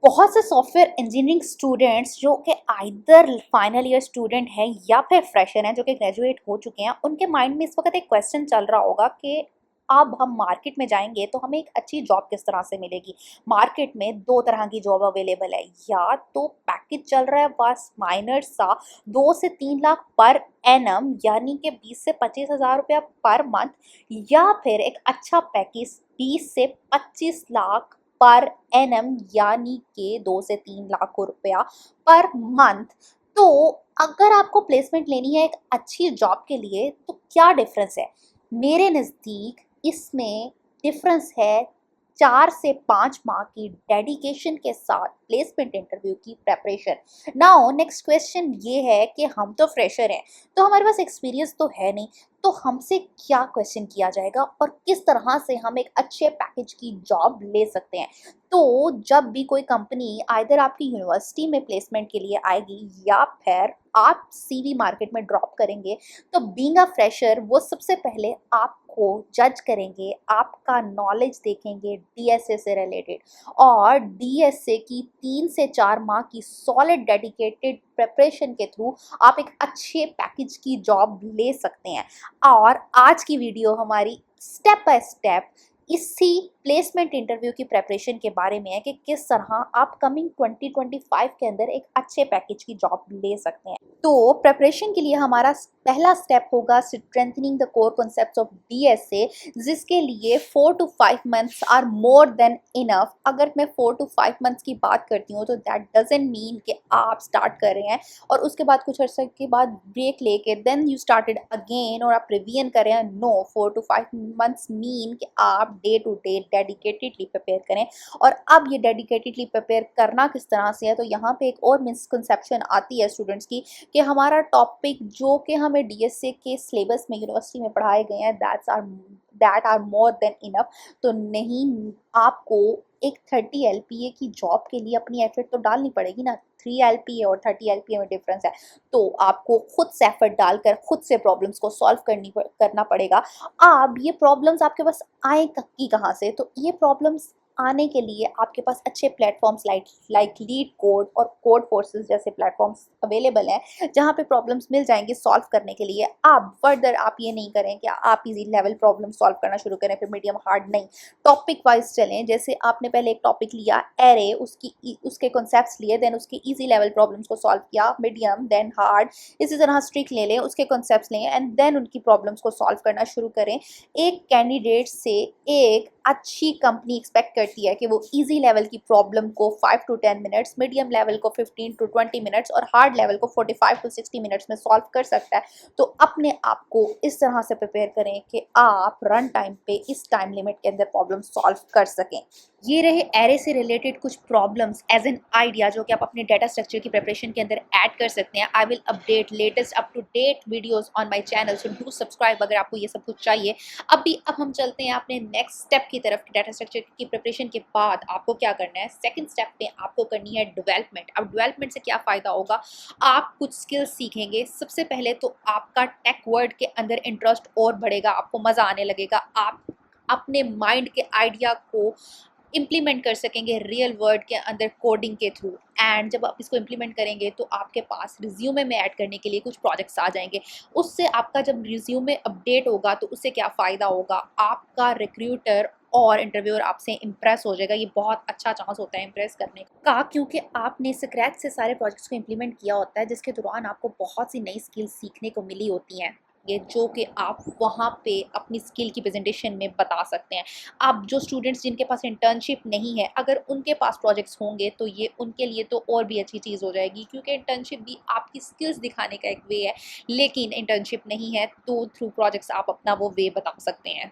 बहुत से software engineering students जो कि आइदर फाइनल ईयर स्टूडेंट हैं या फिर फ्रेशर हैं जो कि ग्रेजुएट हो चुके हैं, उनके माइंड में इस वक्त एक क्वेश्चन चल रहा होगा कि अब हम मार्केट में जाएंगे तो हमें एक अच्छी जॉब किस तरह से मिलेगी। मार्केट में दो तरह की जॉब अवेलेबल है, या तो पैकेज चल रहा है बस माइनर सा 2 से 3 लाख पर एनम, यानी कि 20 से 25 हज़ार रुपया पर मंथ, या फिर एक अच्छा पैकेज 20 से 25 लाख पर एनम, यानी कि 2 से 3 लाख रुपया पर मंथ। तो अगर आपको प्लेसमेंट लेनी है एक अच्छी जॉब के लिए तो क्या डिफरेंस है? मेरे नज़दीक इसमें डिफरेंस है 4 से 5 माह की डेडिकेशन के साथ प्लेसमेंट इंटरव्यू की प्रेपरेशन। नाउ नेक्स्ट क्वेश्चन ये है कि हम तो फ्रेशर हैं, तो हमारे पास एक्सपीरियंस तो है नहीं, तो हमसे क्या क्वेश्चन किया जाएगा और किस तरह से हम एक अच्छे पैकेज की जॉब ले सकते हैं। तो जब भी कोई कंपनी आइदर आपकी यूनिवर्सिटी में प्लेसमेंट के लिए आएगी या फिर आप सीवी मार्केट में ड्रॉप करेंगे, तो बीइंग अ फ्रेशर वो सबसे पहले आपको जज करेंगे, आपका नॉलेज देखेंगे डीएसए से रिलेटेड, और डीएसए की 3 से 4 माह की सॉलिड डेडिकेटेड प्रिपरेशन के थ्रू आप एक अच्छे पैकेज की जॉब ले सकते हैं। और आज की वीडियो हमारी स्टेप बाय स्टेप इसी प्लेसमेंट इंटरव्यू की प्रेपरेशन के बारे में है कि किस तरह आप कमिंग 2025 के अंदर एक अच्छे पैकेज की जॉब ले सकते हैं। तो प्रेपरेशन के लिए हमारा पहला स्टेप होगा strengthening the core concepts of DSA, जिसके लिए 4 to 5 months are more than enough. अगर मैं 4 to 5 मंथ्स की बात करती हूँ तो दैट डजंट मीन कि आप स्टार्ट कर रहे हैं और उसके बाद कुछ अर्से के बाद ब्रेक लेके देन यू स्टार्टेड अगेन और आप रिवीजन कर रहे हैं। नो, 4 to 5 मंथ्स मीन कि आप day to day dedicatedly prepare करें। और अब ये डेडिकेटेडली प्रिपेयर करना किस तरह से है, तो यहाँ पे एक और मिसकंसेप्शन आती है स्टूडेंट्स की कि हमारा टॉपिक जो कि हमें डीएसए के सिलेबस में यूनिवर्सिटी में पढ़ाए गए हैं that are more than enough. तो नहीं, आपको एक 30 एलपीए की जॉब के लिए अपनी एफर्ट तो डालनी पड़ेगी ना। 3 एलपीए और 30 एलपीए में डिफरेंस है, तो आपको खुद से एफर्ट डालकर खुद से प्रॉब्लम्स को सॉल्व करना पड़ेगा। अब ये प्रॉब्लम्स आपके पास आए कहाँ से, तो ये प्रॉब्लम्स आने के लिए आपके पास अच्छे प्लेटफॉर्म्स लाइक लीड कोड और कोड फोर्सेस जैसे प्लेटफॉर्म्स अवेलेबल हैं, जहाँ पे प्रॉब्लम्स मिल जाएंगे सॉल्व करने के लिए। अब फर्दर आप ये नहीं करें कि आप इजी लेवल प्रॉब्लम सॉल्व करना शुरू करें फिर मीडियम हार्ड, नहीं, टॉपिक वाइज चलें। जैसे आपने पहले एक टॉपिक लिया एरे, उसके कॉन्सेप्ट्स लिए, देन उसके इजी लेवल प्रॉब्लम्स को सॉल्व किया, मीडियम देन हार्ड, इसी तरह स्ट्रिक्ट ले लें, उसके कॉन्सेप्ट्स लें एंड देन उनकी प्रॉब्लम्स को सॉल्व करना शुरू करें। एक कैंडिडेट से एक अच्छी कंपनी एक्सपेक्ट करती है कि वो इजी लेवल की प्रॉब्लम को 5 to 10 मिनट्स, मीडियम लेवल को 15 to 20 मिनट्स और हार्ड लेवल को 45 to 60 मिनट्स में सॉल्व कर सकता है। तो अपने आप को इस तरह से प्रिपेयर करें कि आप रन टाइम पे इस टाइम लिमिट के अंदर प्रॉब्लम सॉल्व कर सकें। ये रहे एरे से रिलेटेड कुछ प्रॉब्लम्स एज एन आइडिया जो कि आप अपने डाटा स्ट्रक्चर की प्रिपरेशन के अंदर ऐड कर सकते हैं। I will update latest up to date videos on my channel, so do subscribe अगर आपको ये सब कुछ चाहिए। अब हम चलते हैं अपने नेक्स्ट स्टेप की तरफ। डाटा स्ट्रक्चर की प्रिपरेशन के बाद आपको क्या करना है, सेकंड स्टेप पे आपको करनी है डेवलपमेंट। अब डेवलपमेंट से क्या फ़ायदा होगा, आप कुछ स्किल्स सीखेंगे। सबसे पहले तो आपका टेक वर्ड के अंदर इंटरेस्ट और बढ़ेगा, आपको मज़ा आने लगेगा, आप अपने माइंड के आइडिया को इम्प्लीमेंट कर सकेंगे रियल वर्ल्ड के अंदर कोडिंग के थ्रू। एंड जब आप इसको इम्प्लीमेंट करेंगे तो आपके पास रिज्यूमे में ऐड करने के लिए कुछ प्रोजेक्ट्स आ जाएंगे। उससे आपका जब रिज्यूमे अपडेट होगा तो उससे क्या फ़ायदा होगा, आपका रिक्रूटर और इंटरव्यूअर आपसे इम्प्रेस हो जाएगा। ये बहुत अच्छा चांस होता है इम्प्रेस करने का, क्योंकि आपने स्क्रैच से सारे प्रोजेक्ट्स को इम्प्लीमेंट किया होता है, जिसके दौरान आपको बहुत सी नई स्किल्स सीखने को मिली होती हैं, ये जो कि आप वहाँ पे अपनी स्किल की प्रेजेंटेशन में बता सकते हैं। अब जो स्टूडेंट्स जिनके पास इंटर्नशिप नहीं है, अगर उनके पास प्रोजेक्ट्स होंगे तो ये उनके लिए तो और भी अच्छी चीज़ हो जाएगी, क्योंकि इंटर्नशिप भी आपकी स्किल्स दिखाने का एक वे है। लेकिन इंटर्नशिप नहीं है तो थ्रू प्रोजेक्ट्स आप अपना वो वे बता सकते हैं।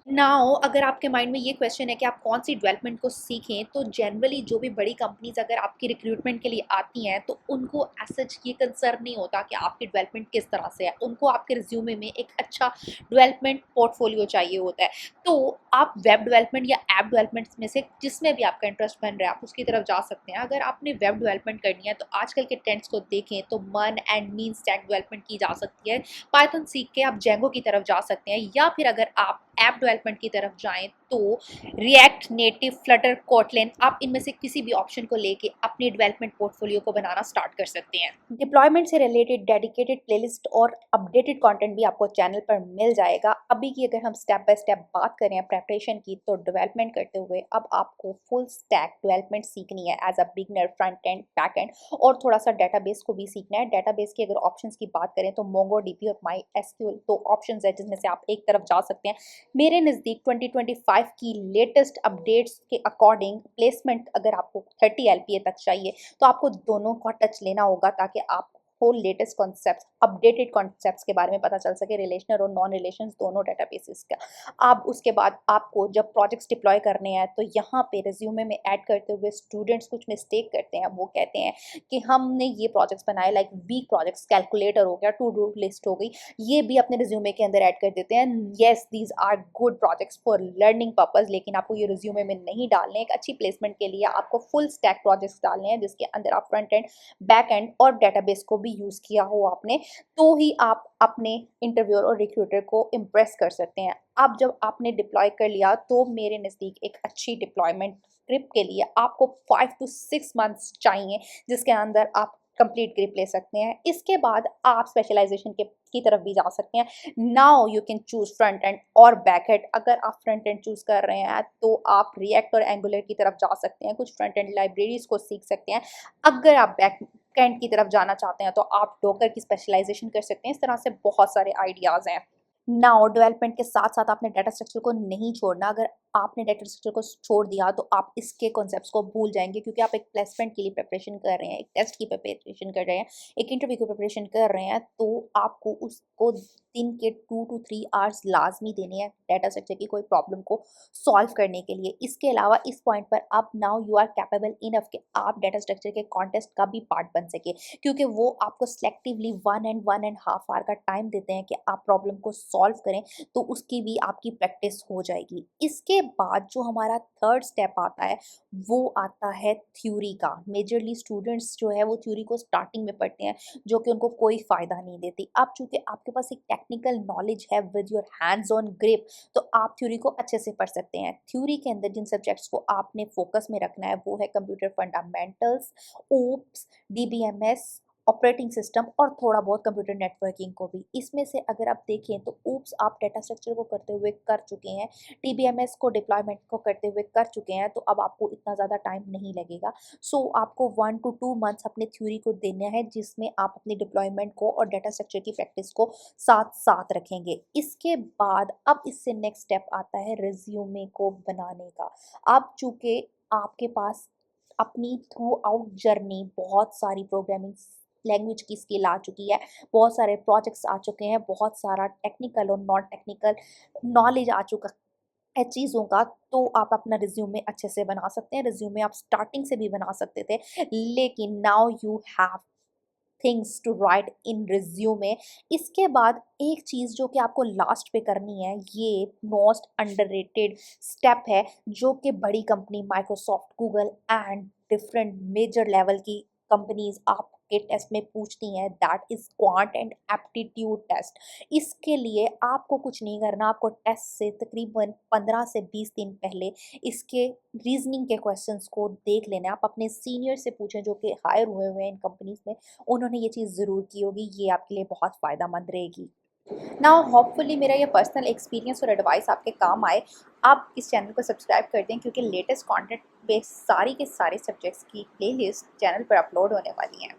नाउ अगर आपके माइंड में ये क्वेश्चन है कि आप कौन सी डेवलपमेंट को सीखें, तो जनरली जो भी बड़ी कंपनीज अगर आपकी रिक्रूटमेंट के लिए आती हैं तो उनको एज सच ये कंसर्न नहीं होता कि आपकी डेवलपमेंट किस तरह से है। उनको आपके रिज्यूमे में एक अच्छा डेवलपमेंट पोर्टफोलियो चाहिए होता है। तो आप वेब डेवलपमेंट या ऐप डेवलपमेंट में से जिसमें भी आपका इंटरेस्ट बन रहा है आप उसकी तरफ जा सकते हैं। अगर आपने वेब डेवलपमेंट करनी है तो आजकल के ट्रेंड्स को देखें तो मन एंड मीन स्टैक डेवलपमेंट की जा सकती है। पाइथन सीख के आप जेंगो की तरफ जा सकते हैं, या फिर अगर आप ऐप डेवलपमेंट की तरफ जाएं तो रिएक्ट, नेटिव, फ्लटर, कोटलिन, आप इनमें से किसी भी ऑप्शन को लेके अपने डेवलपमेंट पोर्टफोलियो को बनाना स्टार्ट कर सकते हैं। डिप्लॉयमेंट से रिलेटेड डेडिकेटेड प्लेलिस्ट और अपडेटेड कंटेंट भी आपको चैनल पर मिल जाएगा। अभी की अगर हम स्टेप बाय स्टेप बात करें प्रेपरेशन की, तो डेवलपमेंट करते हुए अब आपको फुल स्टैक डेवलपमेंट सीखनी है as a beginner, front end, back end, और थोड़ा सा डेटाबेस को भी सीखना है। डेटाबेस की अगर ऑप्शंस की बात करें तो मोंगोडीबी और माई एसक्यूएल दो ऑप्शंस है जिसमें से आप एक तरफ जा सकते हैं। मेरे नज़दीक 2025 की लेटेस्ट अपडेट्स के अकॉर्डिंग प्लेसमेंट अगर आपको 30 एलपीए तक चाहिए तो आपको दोनों का टच लेना होगा ताकि आप हो लेटेस्ट कॉन्सेप्ट्स, अपडेटेड कॉन्सेप्ट्स के बारे में पता चल सके, रिलेशनल और नॉन रिलेशंस दोनों डेटाबेसेस का। आप उसके बाद आपको जब प्रोजेक्ट्स डिप्लॉय करने हैं तो यहाँ पे रिज्यूमे में ऐड करते हुए स्टूडेंट्स कुछ मिस्टेक करते हैं। वो कहते हैं कि हमने ये प्रोजेक्ट्स बनाए, लाइक वीक प्रोजेक्ट्स, कैलकुलेटर हो गया, टू डू लिस्ट हो गई, ये भी अपने रिज्यूमे के अंदर ऐड कर देते हैं। Yes, these are good projects for learning purpose, लेकिन आपको ये रिज्यूमे में नहीं डालने। एक अच्छी प्लेसमेंट के लिए आपको फुल स्टैक प्रोजेक्ट्स डालने हैं जिसके अंदर आप फ्रंट एंड, बैक एंड और डेटाबेस को भी यूज किया हो आपने, तो ही आप अपने इंटरव्यूअर और रिक्रूटर को इम्प्रेस कर सकते हैं। अब जब आपने डिप्लॉय कर लिया तो मेरे नज़दीक एक अच्छी डिप्लॉयमेंट ट्रिप के लिए आपको 5 to 6 मंथ्स चाहिए जिसके अंदर आप कंप्लीट ग्रिप ले सकते हैं। इसके बाद आप स्पेशलाइजेशन के की तरफ भी जा सकते हैं। Now you can choose front end और बैक एंड। अगर आप फ्रंट एंड चूज कर रहे हैं तो आप रिएक्ट और एंगुलर की तरफ जा सकते हैं, कुछ फ्रंट एंड लाइब्रेरीज को सीख सकते हैं। अगर आप बैक एंड की तरफ जाना चाहते हैं तो आप डॉकर की स्पेशलाइजेशन कर सकते हैं। इस तरह से बहुत सारे आइडियाज़ हैं। नाउ डेवलपमेंट के साथ साथ आपने डाटा स्ट्रक्चर को नहीं छोड़ना। अगर आपने डाटा स्ट्रक्चर को छोड़ दिया तो आप इसके कॉन्सेप्ट्स को भूल जाएंगे, क्योंकि आप एक प्लेसमेंट के लिए प्रिपरेशन कर रहे हैं, एक टेस्ट की प्रिपरेशन कर रहे हैं, एक इंटरव्यू की प्रिपरेशन कर रहे हैं, तो आपको उसको दिन के 2 to 3 आवर्स लाजमी देने हैं डाटा स्ट्रक्चर की कोई प्रॉब्लम को सॉल्व करने के लिए। इसके अलावा इस पॉइंट पर अब now you are capable enough कि आप डाटा स्ट्रक्चर के कॉन्टेस्ट का भी पार्ट बन सके, क्योंकि वो आपको सेलेक्टिवली 1 and 1.5 आवर का टाइम देते हैं कि आप प्रॉब्लम को सॉल्व करें, तो उसकी भी आपकी प्रैक्टिस हो जाएगी। इसके बाद जो हमारा थर्ड स्टेप आता है वो आता है थ्योरी का। मेजरली स्टूडेंट्स जो है वो थ्योरी को स्टार्टिंग में पढ़ते हैं जो कि उनको कोई फ़ायदा नहीं देती। अब चूंकि आपके पास एक टेक्निकल नॉलेज है with your hands on grip, तो आप थ्योरी को अच्छे से पढ़ सकते हैं। थ्योरी के अंदर जिन सब्जेक्ट्स को आपने फोकस में रखना है वो है computer fundamentals, OOPs, DBMS, operating system और थोड़ा बहुत कंप्यूटर नेटवर्किंग को भी। इसमें से अगर आप देखें तो ओप्स आप डाटा स्ट्रक्चर को करते हुए कर चुके हैं, टीबीएमएस को डिप्लॉयमेंट को करते हुए कर चुके हैं, तो अब आपको इतना ज़्यादा टाइम नहीं लगेगा। सो आपको 1 to 2 मंथ्स अपने थ्योरी को देना है जिसमें आप अपनी डिप्लॉयमेंट को और डाटा स्ट्रक्चर की प्रैक्टिस को साथ साथ रखेंगे। इसके बाद अब इससे नेक्स्ट स्टेप आता है रिज्यूमे को बनाने का। अब चूँकि आपके पास अपनी थ्रू आउट जर्नी बहुत सारी प्रोग्रामिंग लैंग्वेज की स्किल आ चुकी है, बहुत सारे प्रोजेक्ट्स आ चुके हैं, बहुत सारा टेक्निकल और नॉन टेक्निकल नॉलेज आ चुका है चीज़ों का, तो आप अपना रिज्यूमे अच्छे से बना सकते हैं। रिज्यूमे आप स्टार्टिंग से भी बना सकते थे, लेकिन now you have things to write in resume. इसके बाद एक चीज़ जो कि आपको लास्ट पे करनी है, ये मोस्ट अंडररेटेड स्टेप है जो कि बड़ी company Microsoft, Google and different major level की कंपनीज आपके टेस्ट में पूछती हैं, that is quant and aptitude test. इसके लिए आपको कुछ नहीं करना, आपको टेस्ट से तकरीबन 15 से 20 दिन पहले इसके रीजनिंग के क्वेश्चंस को देख लेना है। आप अपने सीनियर से पूछें जो कि हायर हुए हुए हैं इन कंपनीज में, उन्होंने ये चीज़ ज़रूर की होगी, ये आपके लिए बहुत फ़ायदेमंद रहेगी। नाउ होपफुली मेरा ये पर्सनल एक्सपीरियंस और एडवाइस आपके काम आए। आप इस चैनल को सब्सक्राइब कर दें क्योंकि लेटेस्ट कंटेंट पे सारी के सारे सब्जेक्ट्स की प्लेलिस्ट चैनल पर अपलोड होने वाली हैं।